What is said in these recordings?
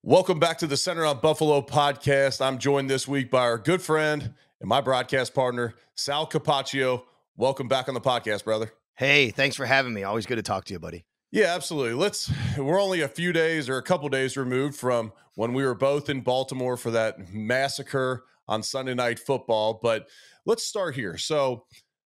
Welcome back to the Center on Buffalo podcast. I'm joined this week by our good friend and my broadcast partner, Sal Capaccio. Welcome back on the podcast, brother. Hey, thanks for having me. Always good to talk to you, buddy. Yeah, absolutely. We're only a few days or a couple days removed from when we were both in Baltimore for that massacre on Sunday Night Football, but let's start here.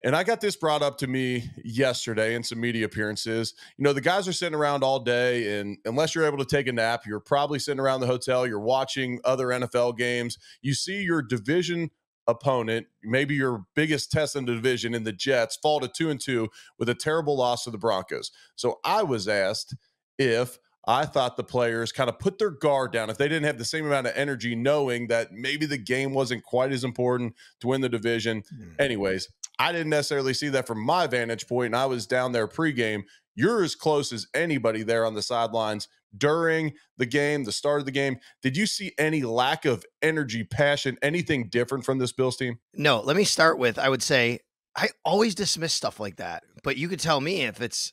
And I got this brought up to me yesterday in some media appearances. You know, the guys are sitting around all day, and unless you're able to take a nap, you're probably sitting around the hotel. You're watching other NFL games. You see your division opponent, maybe your biggest test in the division in the Jets, fall to 2-2 with a terrible loss to the Broncos. So I was asked if I thought the players kind of put their guard down, if they didn't have the same amount of energy, knowing that maybe the game wasn't quite as important to win the division. Anyways, I didn't necessarily see that from my vantage point, and I was down there pregame. You're as close as anybody there on the sidelines during the game, the start of the game. Did you see any lack of energy, passion, anything different from this Bills team? No, let me start with, I would say I always dismiss stuff like that, but you could tell me if it's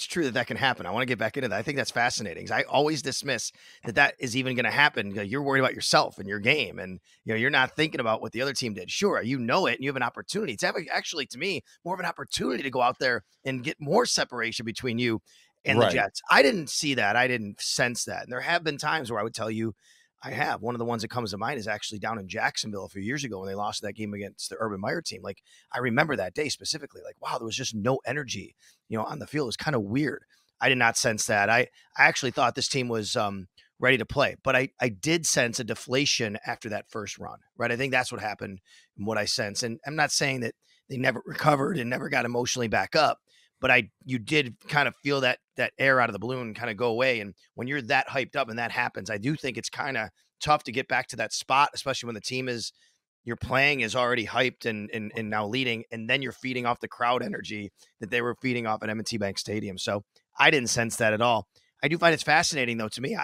true that can happen. I want to get back into that. I think that's fascinating. I always dismiss that is even going to happen. You're worried about yourself and your game, and you're not thinking about what the other team did. Sure, you know it, and you have an opportunity. It's actually, to me, more of an opportunity to go out there and get more separation between you and the Jets. I didn't see that. I didn't sense that. And there have been times where I would tell you, I have. One of the ones that comes to mind is actually down in Jacksonville a few years ago when they lost that game against the Urban Meyer team. Like, I remember that day specifically. Like, wow, there was just no energy, on the field. It was kind of weird. I did not sense that. I actually thought this team was ready to play, but I did sense a deflation after that first run, right? I think that's what happened and what I sense. And I'm not saying that they never recovered and never got emotionally back up, but you did kind of feel that air out of the balloon kind of go away. And when you're that hyped up and that happens, I do think it's kind of tough to get back to that spot, especially when the team you're playing is already hyped and now leading, and then you're feeding off the crowd energy that they were feeding off at M&T Bank Stadium. So I didn't sense that at all. I do find it's fascinating, though. To me,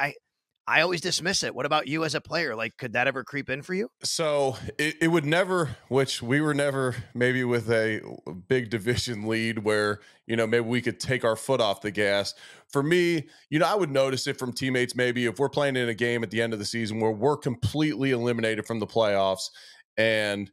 I always dismiss it. What about you as a player? Like, could that ever creep in for you? So it would never, which we were never maybe with a big division lead where, maybe we could take our foot off the gas. For me, I would notice it from teammates maybe if we're playing in a game at the end of the season where we're completely eliminated from the playoffs and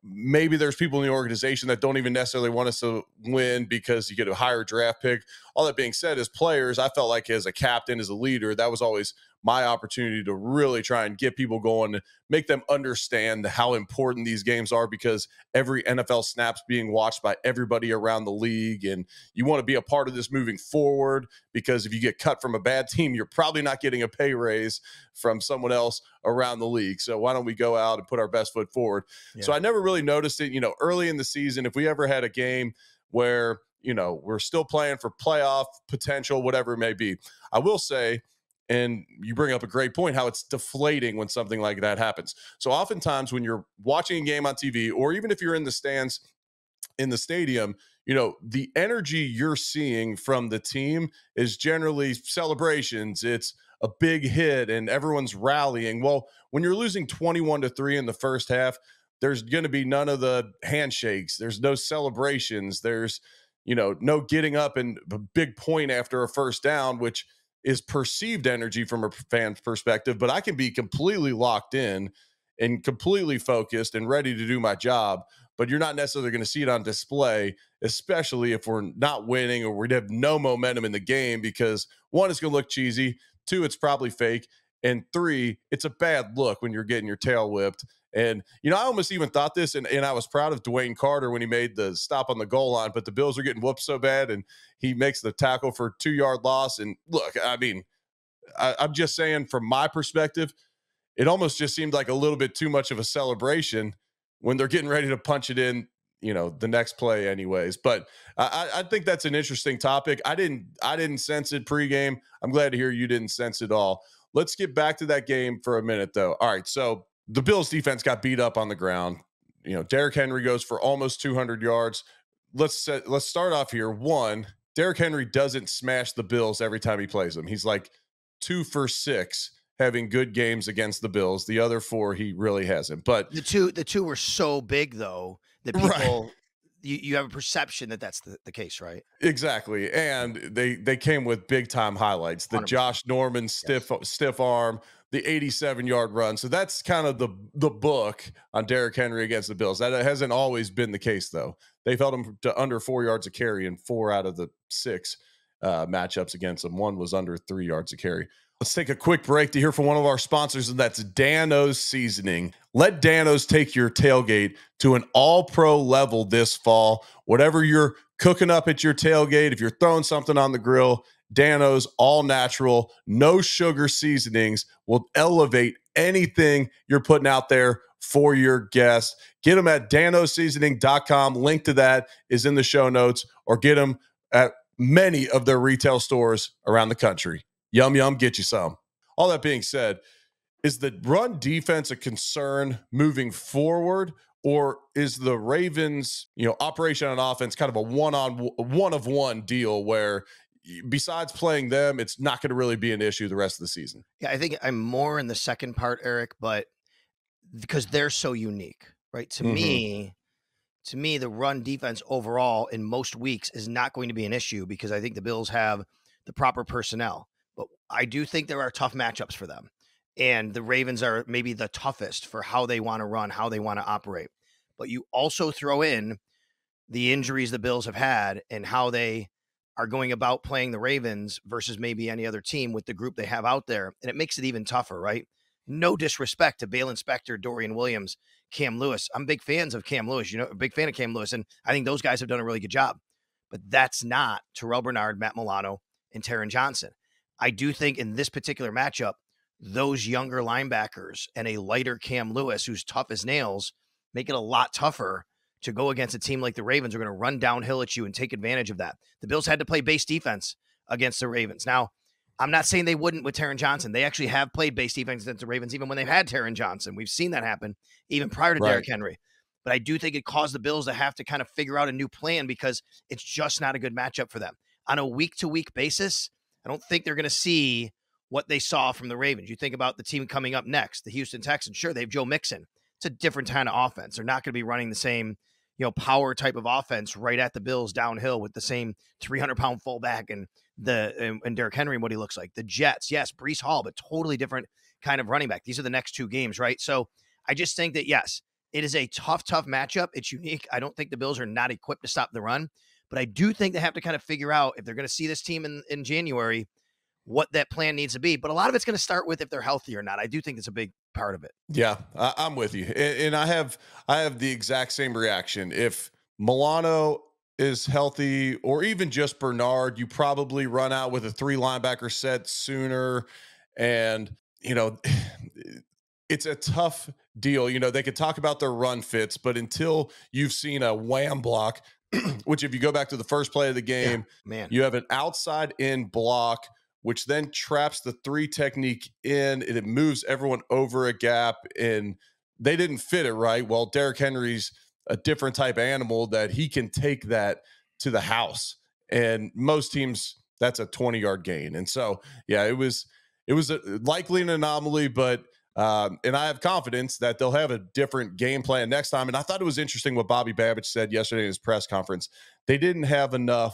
maybe there's people in the organization that don't even necessarily want us to win because you get a higher draft pick. All that being said, as players, I felt like as a captain, as a leader, that was always my opportunity to really try and get people going, make them understand how important these games are because every NFL snap's being watched by everybody around the league. And you want to be a part of this moving forward because if you get cut from a bad team, you're probably not getting a pay raise from someone else around the league. So why don't we go out and put our best foot forward? Yeah. So I never really noticed it, early in the season, if we ever had a game where, we're still playing for playoff potential, whatever it may be. I will say, and you bring up a great point, how it's deflating when something like that happens. So oftentimes when you're watching a game on TV, or even if you're in the stands in the stadium, the energy you're seeing from the team is generally celebrations. It's a big hit and everyone's rallying. Well, when you're losing 21-3 in the first half, there's going to be none of the handshakes. There's no celebrations. There's, no getting up and a big point after a first down, which is perceived energy from a fan's perspective, but I can be completely locked in and completely focused and ready to do my job, but you're not necessarily going to see it on display, especially if we're not winning or we have no momentum in the game because one, it's going to look cheesy. Two, it's probably fake. And three, it's a bad look when you're getting your tail whipped. And, I almost even thought this, and I was proud of Dwayne Carter when he made the stop on the goal line, but the Bills are getting whooped so bad, and he makes the tackle for a 2-yard loss. And look, I mean, I'm just saying from my perspective, it almost just seemed like a little bit too much of a celebration when they're getting ready to punch it in, the next play anyways. But I think that's an interesting topic. I didn't sense it pregame. I'm glad to hear you didn't sense it all. Let's get back to that game for a minute, though. All right, so the Bills defense got beat up on the ground. Derrick Henry goes for almost 200 yards. Let's start off here. One, Derrick Henry doesn't smash the Bills every time he plays them. He's like 2 for 6 having good games against the Bills. The other 4 he really hasn't. But the two were so big though that people you have a perception that that's the case, right? Exactly, and they came with big time highlights. The 100%. Josh Norman Yes. stiff arm, the 87-yard run. So that's kind of the book on Derrick Henry against the Bills. That hasn't always been the case though. They've held him to under 4 yards a carry in 4 out of the 6 matchups against him. One was under 3 yards a carry. Let's take a quick break to hear from one of our sponsors, and that's Dano's Seasoning. Let Dano's take your tailgate to an all-pro level this fall. Whatever you're cooking up at your tailgate, if you're throwing something on the grill, Dano's all natural, no sugar seasonings will elevate anything you're putting out there for your guests. Get them at danoseasoning.com. Link to that is in the show notes, or get them at many of their retail stores around the country. Yum, yum, get you some. All that being said, is the run defense a concern moving forward, or is the Ravens, operation on offense kind of a one of one deal where besides playing them, it's not going to really be an issue the rest of the season? Yeah, I think I'm more in the second part, Eric, but because they're so unique, right? Mm-hmm. To me, the run defense overall in most weeks is not going to be an issue because I think the Bills have the proper personnel. But I do think there are tough matchups for them. And the Ravens are maybe the toughest for how they want to run, how they want to operate. But you also throw in the injuries the Bills have had and how they are going about playing the Ravens versus maybe any other team with the group they have out there. And it makes it even tougher, right? No disrespect to Balen Spector, Dorian Williams, Cam Lewis. I'm big fans of Cam Lewis, a big fan of Cam Lewis. And I think those guys have done a really good job. But that's not Terrell Bernard, Matt Milano, and Taron Johnson. I do think in this particular matchup, those younger linebackers and a lighter Cam Lewis, who's tough as nails, make it a lot tougher to go against a team like the Ravens. Are going to run downhill at you and take advantage of that. The Bills had to play base defense against the Ravens. Now, I'm not saying they wouldn't with Taron Johnson. They actually have played base defense against the Ravens, even when they've had Taron Johnson. We've seen that happen even prior to Right. Derrick Henry. But I do think it caused the Bills to have to kind of figure out a new plan because it's just not a good matchup for them. On a week-to-week basis, I don't think they're going to see what they saw from the Ravens. You think about the team coming up next, the Houston Texans. Sure, they have Joe Mixon. It's a different kind of offense. They're not going to be running the same, power type of offense right at the Bills downhill with the same 300-pound fullback and Derrick Henry and what he looks like. The Jets, yes, Breece Hall, but totally different kind of running back. These are the next 2 games, right? So I just think that, yes, it is a tough matchup. It's unique. I don't think the Bills are not equipped to stop the run, but I do think they have to kind of figure out if they're going to see this team in January, what that plan needs to be. But a lot of it's going to start with if they're healthy or not. I do think it's a big part of it. Yeah, I'm with you, and I have the exact same reaction. If Milano is healthy, or even just Bernard, you probably run out with a 3 linebacker set sooner, and it's a tough deal. They could talk about their run fits, but until you've seen a wham block, which if you go back to the first play of the Yeah, game, man. you have an outside in block, which then traps the 3 technique in, and it moves everyone over a gap, and they didn't fit it right. Well, Derrick Henry's a different type of animal that he can take that to the house. And most teams, that's a 20-yard gain. And so, yeah, it was likely an anomaly, but and I have confidence that they'll have a different game plan next time. And I thought it was interesting what Bobby Babbitt said yesterday in his press conference. They didn't have enough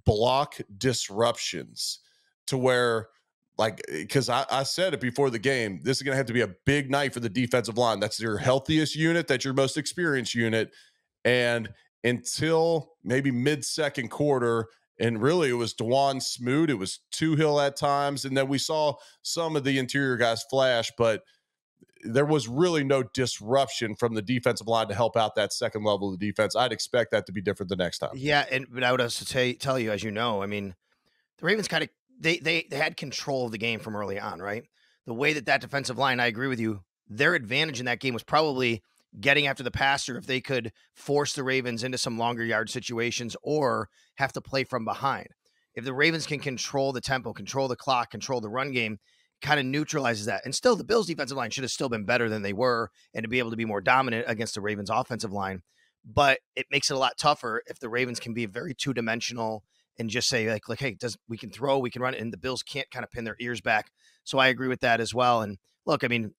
block disruptions to where, like, because I said it before the game, this is going to have to be a big night for the defensive line. That's your healthiest unit, that's your most experienced unit. And until maybe mid-second quarter, and really it was Dewan Smoot, it was Hill at times, and then we saw some of the interior guys flash, but there was really no disruption from the defensive line to help out that second level of the defense. I'd expect that to be different the next time. Yeah, but I would also tell you, as you know, I mean, the Ravens kind of they had control of the game from early on, right? The way that defensive line, I agree with you, their advantage in that game was probably getting after the passer if they could force the Ravens into some longer yard situations or have to play from behind. If the Ravens can control the tempo, control the clock, control the run game, kind of neutralizes that. And still, the Bills' defensive line should have still been better than they were and to be able to be more dominant against the Ravens' offensive line. But it makes it a lot tougher if the Ravens can be very two-dimensional and just say like, hey, we can throw, we can run, and the Bills can't kind of pin their ears back. So I agree with that as well. And look, I mean,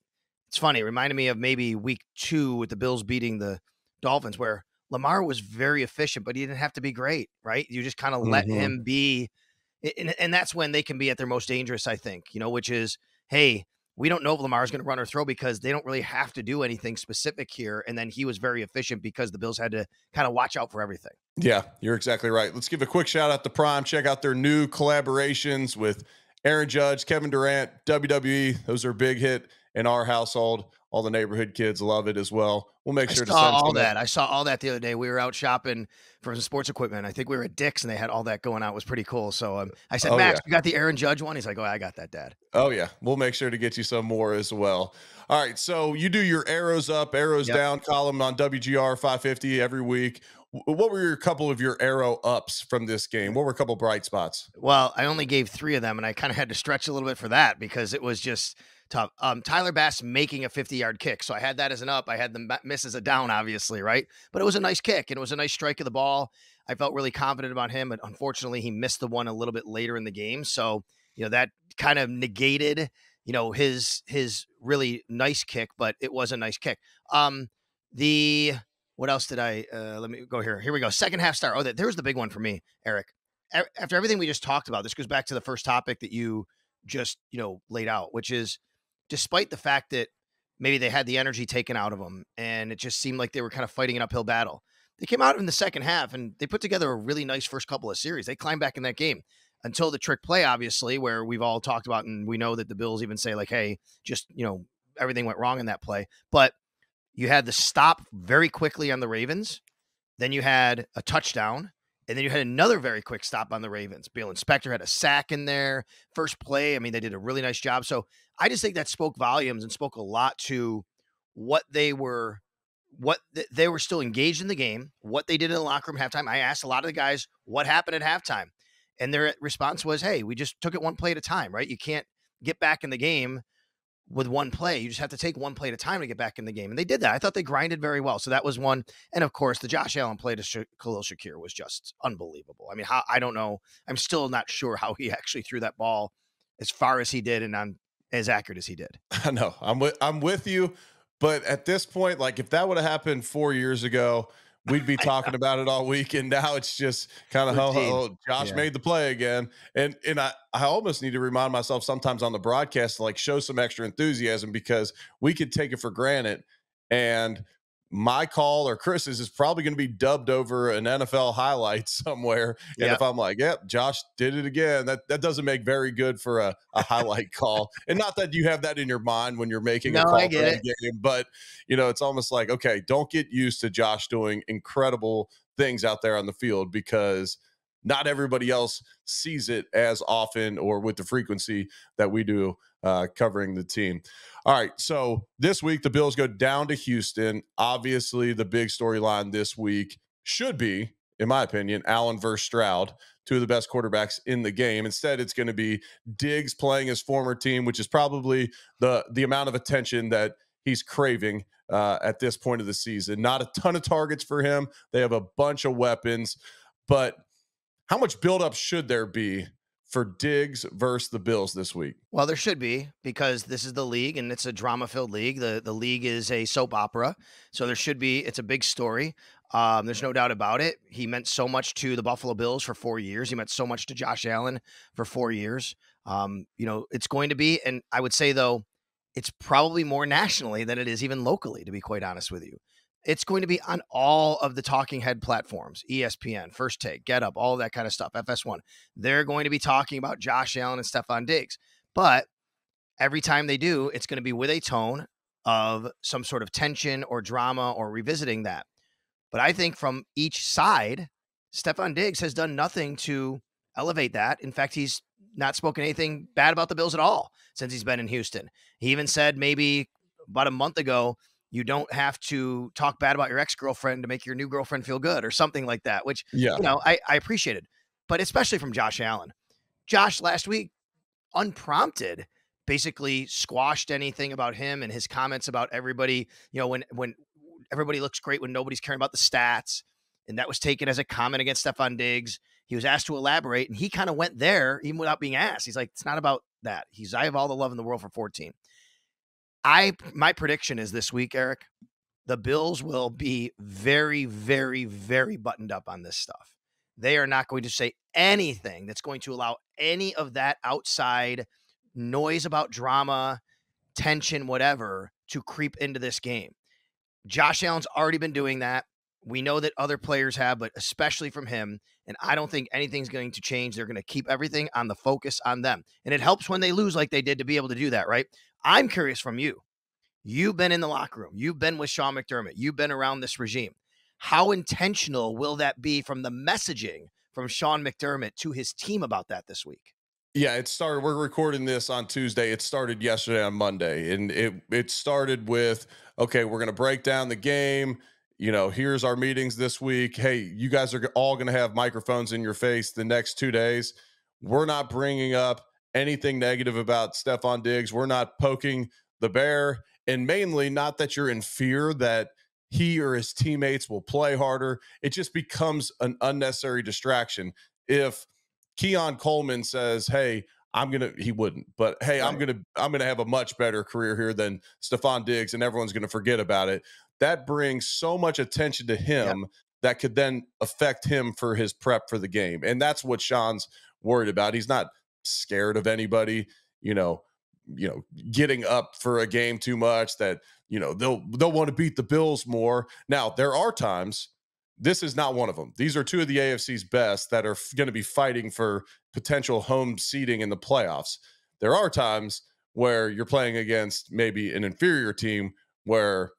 it's funny. It reminded me of maybe week 2 with the Bills beating the Dolphins, where Lamar was very efficient, but he didn't have to be great, right? You just kind of let Mhm. him be, and that's when they can be at their most dangerous, I think, which is, hey, we don't know if Lamar is going to run or throw because they don't really have to do anything specific here. And then he was very efficient because the Bills had to kind of watch out for everything. Yeah, you're exactly right. Let's give a quick shout out to Prime. Check out their new collaborations with Aaron Judge, Kevin Durant, WWE. Those are a big hit in our household. All the neighborhood kids love it as well. We'll make I sure to saw send all some up. that. I saw all that the other day. We were out shopping for some sports equipment. I think we were at Dick's and they had all that going on. It was pretty cool. So I said, Oh yeah. Max, you got the Aaron Judge one? He's like, oh, I got that, Dad. Oh yeah. We'll make sure to get you some more as well. All right. So you do your arrows up, arrows Yep. down column on WGR 550 every week. What were your couple of your arrow ups from this game? What were a couple bright spots? Well, I only gave 3 of them, and I kind of had to stretch a little bit for that because it was just tough. Tyler Bass making a 50-yard kick. So I had that as an up. I had the miss as a down, obviously, right? But it was a nice kick, and it was a nice strike of the ball. I felt really confident about him, but unfortunately, he missed the one a little bit later in the game. So, that kind of negated, his really nice kick, but it was a nice kick. The what else did I let me go here. Here we go. Second half star. Oh, there's the big one for me, Eric. After everything we just talked about, this goes back to the first topic that you just, laid out, which is despite the fact that maybe they had the energy taken out of them and it just seemed like they were kind of fighting an uphill battle. They came out in the second half and they put together a really nice first couple of series. They climbed back in that game until the trick play, obviously, where we've all talked about, and we know that the Bills even say like, hey, just, everything went wrong in that play. But you had the stop very quickly on the Ravens. Then you had a touchdown. And then you had another very quick stop on the Ravens. Bill Inspector had a sack in there. First play, I mean, they did a really nice job. So I just think that spoke volumes and spoke a lot to what they were, they were still engaged in the game, what they did in the locker room halftime. I asked a lot of the guys what happened at halftime. And their response was, hey, we just took it one play at a time, right? You can't get back in the game with one play. You just have to take one play at a time to get back in the game. And they did that. I thought they grinded very well. So that was one. And of course, the Josh Allen play to Khalil Shakir was just unbelievable. I mean, I don't know. I'm still not sure how he actually threw that ball as far as he did and on as accurate as he did. I know. I'm with you. But at this point, like if that would have happened 4 years ago, we'd be talking about it all week. And now it's just kind of Routine. Josh Yeah. made the play again. And I almost need to remind myself sometimes on the broadcast to like show some extra enthusiasm because we could take it for granted. And my call or Chris's is probably going to be dubbed over an NFL highlight somewhere. And Yeah. if I'm like, yep, Josh did it again, that doesn't make very good for a highlight call. And not that you have that in your mind when you're making a No, I call get during it. the game, but it's almost like, okay, don't get used to Josh doing incredible things out there on the field because not everybody else sees it as often or with the frequency that we do covering the team. All right. So this week, the Bills go down to Houston. Obviously, the big storyline this week should be, in my opinion, Allen versus Stroud, two of the best quarterbacks in the game. Instead, it's going to be Diggs playing his former team, which is probably the amount of attention that he's craving at this point of the season. Not a ton of targets for him. They have a bunch of weapons, but how much buildup should there be for Diggs versus the Bills this week? Well, there should be because this is the league and it's a drama-filled league. The league is a soap opera, so there should be. It's a big story. There's no doubt about it. He meant so much to the Buffalo Bills for 4 years. He meant so much to Josh Allen for 4 years. It's going to be, and I would say though, it's probably more nationally than it is even locally. To be quite honest with you, it's going to be on all of the talking head platforms: ESPN, First Take, Get Up, all of that kind of stuff. FS1. They're going to be talking about Josh Allen and Stephon Diggs. But every time they do, it's going to be with a tone of some sort of tension or drama or revisiting that. But I think from each side, Stephon Diggs has done nothing to elevate that. In fact, he's not spoken anything bad about the Bills at all since he's been in Houston. He even said maybe about a month ago, you don't have to talk bad about your ex-girlfriend to make your new girlfriend feel good or something like that, which, Yeah. I appreciated. But especially from Josh Allen. Josh last week, unprompted, basically squashed anything about him and his comments about everybody, when everybody looks great when nobody's caring about the stats. And that was taken as a comment against Stephon Diggs. He was asked to elaborate and he kind of went there even without being asked. He's like, it's not about that. I have all the love in the world for 14. My prediction is this week, Eric, the Bills will be very, very, very buttoned up on this stuff. They are not going to say anything that's going to allow any of that outside noise about drama, tension, whatever, to creep into this game. Josh Allen's already been doing that. We know that other players have, but especially from him. And I don't think anything's going to change. They're going to keep everything on the focus on them. And it helps when they lose like they did to be able to do that, right? I'm curious from you. You've been in the locker room. You've been with Sean McDermott. You've been around this regime. How intentional will that be from the messaging from Sean McDermott to his team about that this week? Yeah, it started. We're recording this on Tuesday. It started yesterday on Monday, and it started with, okay, we're gonna break down the game. Here's our meetings this week. Hey, you guys are all gonna have microphones in your face the next 2 days. We're not bringing up anything negative about Stephon Diggs. We're not poking the bear, and mainly not that you're in fear that he or his teammates will play harder. It just becomes an unnecessary distraction if Keon Coleman says, "Hey, he wouldn't, but hey, Right. I'm gonna have a much better career here than Stephon Diggs, and everyone's gonna forget about it." That brings so much attention to Yep. him that could then affect him for his prep for the game, and that's what Sean's worried about. He's not scared of anybody, you know, getting up for a game too much. That they'll want to beat the Bills more. Now there are times, this is not one of them. These are two of the AFC's best that are going to be fighting for potential home seating in the playoffs. There are times where you're playing against maybe an inferior team where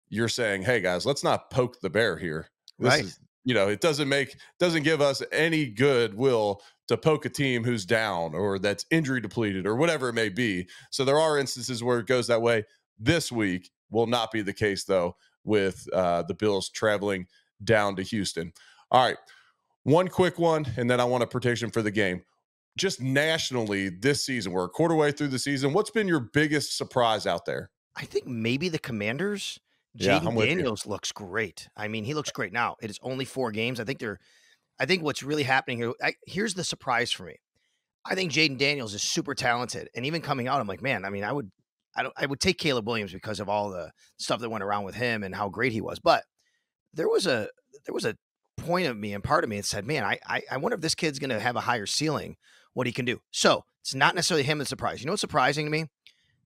you're saying, "Hey guys, let's not poke the bear here. This Right. is, it doesn't give us any goodwill to poke a team who's down or that's injury depleted or whatever it may be." So there are instances where it goes that way. This week will not be the case though, with the Bills traveling down to Houston. All right. One quick one, and then I want a prediction for the game. Just nationally this season, we're a quarter way through the season. What's been your biggest surprise out there? I think maybe the Commanders. Yeah, Jaden I'm with you. Daniels looks great. I mean, he looks great now. It is only 4 games. I think what's really happening here. Here's the surprise for me. I think Jaden Daniels is super talented, and even coming out, I'm like, man. I mean, I would take Caleb Williams because of all the stuff that went around with him and how great he was. But there was a there was a point of me and part of me that said, man, I wonder if this kid's going to have a higher ceiling, what he can do. So it's not necessarily him that's surprised. You know what's surprising to me?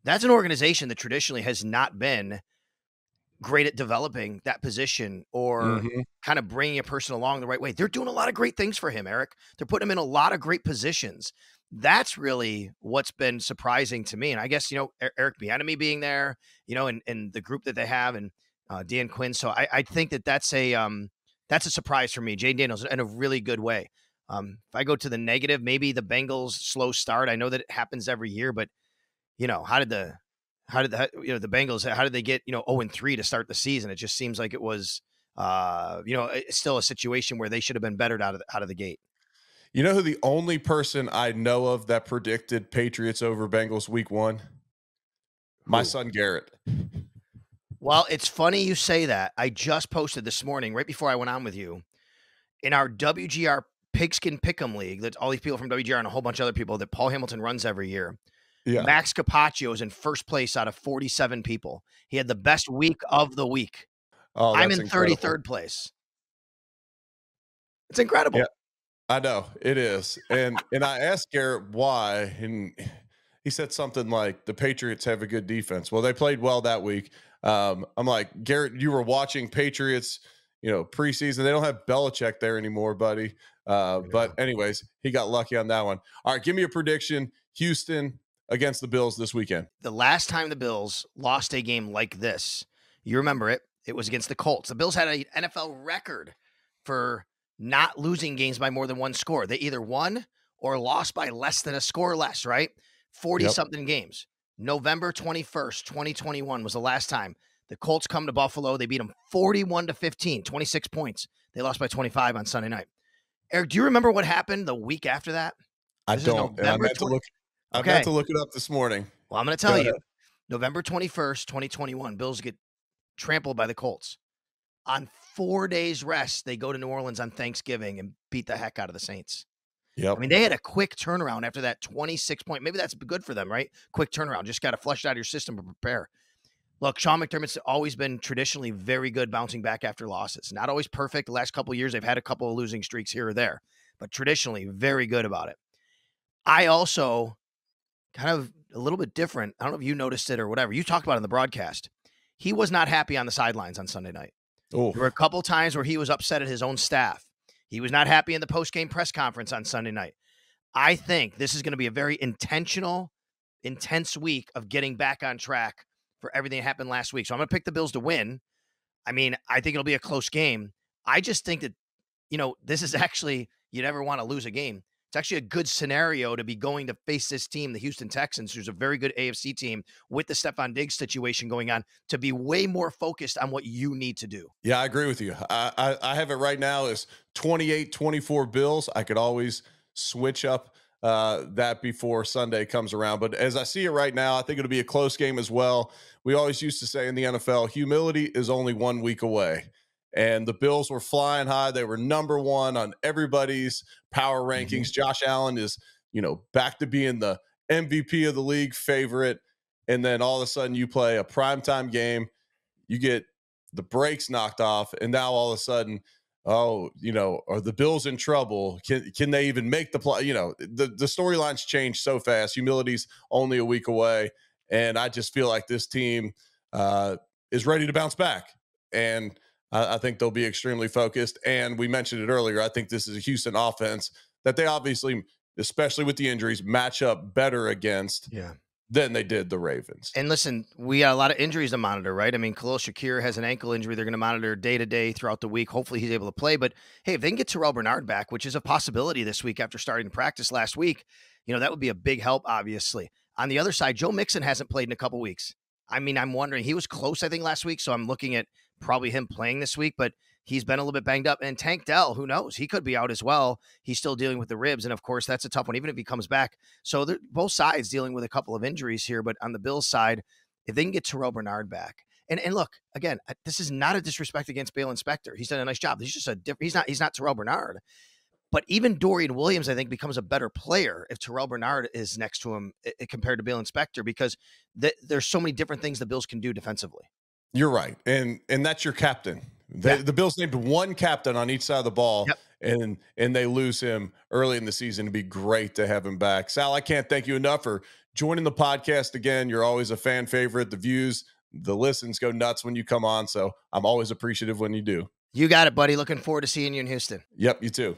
That's an organization that traditionally has not been great at developing that position or Hmm. kind of bringing a person along the right way. They're doing a lot of great things for him, Eric. They're putting him in a lot of great positions. That's really what's been surprising to me. And I guess, Eric Bieniemy being there, and the group that they have and Dan Quinn. So I think that's a surprise for me. Jay Daniels in a really good way. If I go to the negative, maybe the Bengals slow start. I know that it happens every year, but the Bengals, how did they get, 0-3 to start the season? It just seems like it was, it's still a situation where they should have been bettered out of the gate. You know who the only person I know of that predicted Patriots over Bengals week one? My Who? son Garrett. Well, it's funny you say that. I just posted this morning, right before I went on with you, in our WGR Pigskin Pick'em League, that's all these people from WGR and a whole bunch of other people that Paul Hamilton runs every year. Yeah. Max Capaccio is in first place out of 47 people. He had the best week of the week. Oh, I'm that's in incredible. 33rd place. It's incredible. Yeah, I know it is. And I asked Garrett why, and he said something like the Patriots have a good defense. Well, they played well that week. I'm like, Garrett, you were watching Patriots, preseason. They don't have Belichick there anymore, buddy. But anyways, he got lucky on that one. All right, give me a prediction. Houston against the Bills this weekend. The last time the Bills lost a game like this, you remember it, it was against the Colts. The Bills had an NFL record for not losing games by more than one score. They either won or lost by less than a score less, right? 40 Yep. something games. November 21st, 2021 was the last time the Colts come to Buffalo. They beat them 41-15, 26 points. They lost by 25 on Sunday night. Eric, do you remember what happened the week after that? I This is don't, and November 20. I Okay. meant to look it up this morning. Well, I'm going to Go tell ahead. you, November 21st, 2021, Bills get trampled by the Colts. On 4 days rest, they go to New Orleans on Thanksgiving and beat the heck out of the Saints. I Yep. mean, they had a quick turnaround after that 26 point. Maybe that's good for them, right? Quick turnaround. Just got to flush it out of your system to prepare. Look, Sean McDermott's always been traditionally very good bouncing back after losses. Not always perfect. The last couple of years, they've had a couple of losing streaks here or there, but traditionally very good about it. I also kind of a little bit different. I don't know if you noticed it or whatever. You talked about it in the broadcast. He was not happy on the sidelines on Sunday night. Oh, There were a couple times where he was upset at his own staff. He was not happy in the post-game press conference on Sunday night. I think this is going to be a very intentional, intense week of getting back on track for everything that happened last week. So I'm going to pick the Bills to win. I mean, I think it'll be a close game. I just think that, this is actually, you never want to lose a game. It's actually a good scenario to be going to face this team, the Houston Texans, who's a very good AFC team with the Stephon Diggs situation going on, to be way more focused on what you need to do. yeah, I agree with you. I have it right now as 28-24 Bills. I could always switch up that before Sunday comes around. But as I see it right now, I think it'll be a close game as well. We always used to say in the NFL, humility is only 1 week away. And the Bills were flying high. They were number one on everybody's power rankings. Mhm. Josh Allen is, back to being the MVP of the league favorite. And then all of a sudden you play a primetime game, you get the brakes knocked off, and now all of a sudden, are the Bills in trouble? Can they even make the play? The storylines change so fast. Humility's only a week away, and I just feel like this team is ready to bounce back, and I think they'll be extremely focused. And we mentioned it earlier. I think this is a Houston offense that they obviously, especially with the injuries, match up better against Yeah. than they did the Ravens. And listen, we got a lot of injuries to monitor, right? I mean, Khalil Shakir has an ankle injury they're going to monitor day to day throughout the week. Hopefully he's able to play. But hey, if they can get Terrell Bernard back, which is a possibility this week after starting to practice last week, that would be a big help, obviously. On the other side, Joe Mixon hasn't played in a couple weeks. I mean, I'm wondering, he was close, I think, last week. So I'm looking at probably him playing this week, but he's been a little bit banged up. And Tank Dell, who knows? He could be out as well. He's still dealing with the ribs. And of course, that's a tough one, even if he comes back. So they're both sides dealing with a couple of injuries here. But on the Bills side, if they can get Terrell Bernard back, and look, again, this is not a disrespect against Bale Inspector. He's done a nice job. He's just he's not Terrell Bernard. But even Dorian Williams, I think, becomes a better player if Terrell Bernard is next to him compared to Bale Inspector, because there's so many different things the Bills can do defensively. You're right, and that's your captain. Yeah. The Bills named one captain on each side of the ball, Yep. and they lose him early in the season. It'd be great to have him back. Sal, I can't thank you enough for joining the podcast again. You're always a fan favorite. The views, the listens go nuts when you come on, so I'm always appreciative when you do. You got it, buddy. Looking forward to seeing you in Houston. Yep, you too.